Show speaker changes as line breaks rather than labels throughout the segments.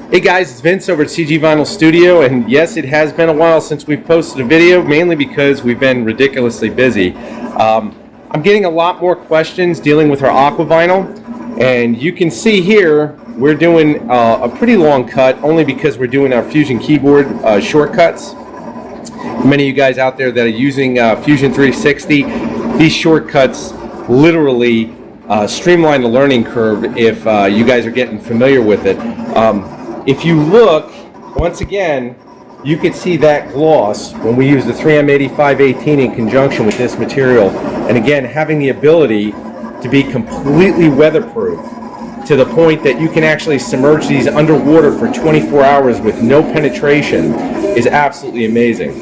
Hey guys, it's Vince over at CG Vinyl Studio, and yes, it has been a while since we've posted a video, mainly because we've been ridiculously busy. I'm getting a lot more questions dealing with our Aqua Vinyl, and you can see here we're doing a pretty long cut, only because we're doing our Fusion keyboard shortcuts. Many of you guys out there that are using Fusion 360, these shortcuts literally streamline the learning curve if you guys are getting familiar with it. If you look, once again, you can see that gloss when we use the 3M8518 in conjunction with this material. And again, having the ability to be completely weatherproof to the point that you can actually submerge these underwater for 24 hours with no penetration is absolutely amazing.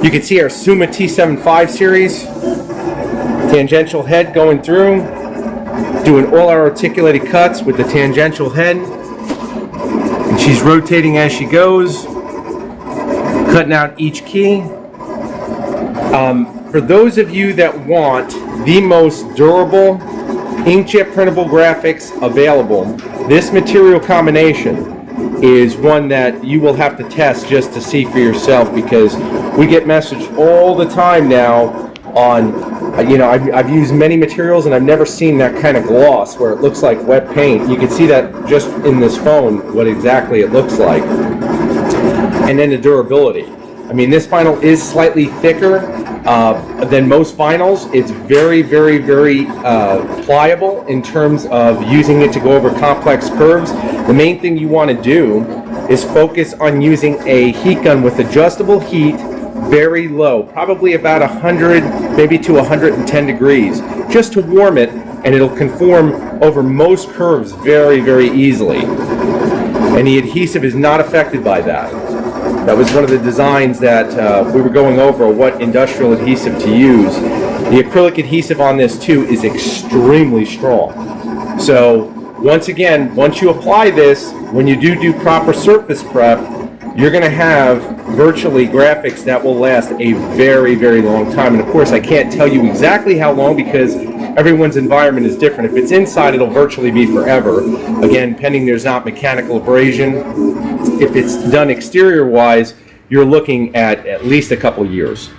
You can see our Suma T75 series, tangential head going through, doing all our articulated cuts with the tangential head. And she's rotating as she goes, cutting out each key. For those of you that want the most durable inkjet printable graphics available, this material combination is one that you will have to test just to see for yourself, because we get messaged all the time now on, I've used many materials and I've never seen that kind of gloss where it looks like wet paint. You can see that just in this phone, what exactly it looks like. And then the durability. I mean, this vinyl is slightly thicker than most vinyls. It's very, very, very pliable in terms of using it to go over complex curves. The main thing you want to do is focus on using a heat gun with adjustable heat, very low, probably about 100, maybe to 110 degrees, just to warm it, and it'll conform over most curves very, very easily. And the adhesive is not affected by that. That was one of the designs that we were going over, what industrial adhesive to use. The acrylic adhesive on this too is extremely strong. So once again, once you apply this, when you do proper surface prep, you're going to have virtually graphics that will last a very, very long time. And of course, I can't tell you exactly how long because everyone's environment is different. If it's inside, it'll virtually be forever. Again, pending there's not mechanical abrasion. If it's done exterior-wise, you're looking at least a couple years.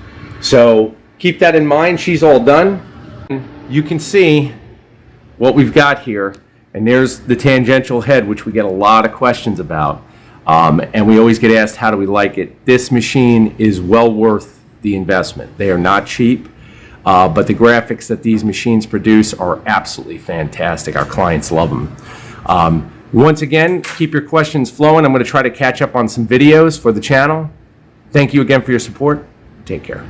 So keep that in mind. She's all done. You can see what we've got here. And there's the tangential head, which we get a lot of questions about. And we always get asked, how do we like it? This machine is well worth the investment. They are not cheap, but the graphics that these machines produce are absolutely fantastic. Our clients love them. Once again, keep your questions flowing. I'm going to try to catch up on some videos for the channel. Thank you again for your support. Take care.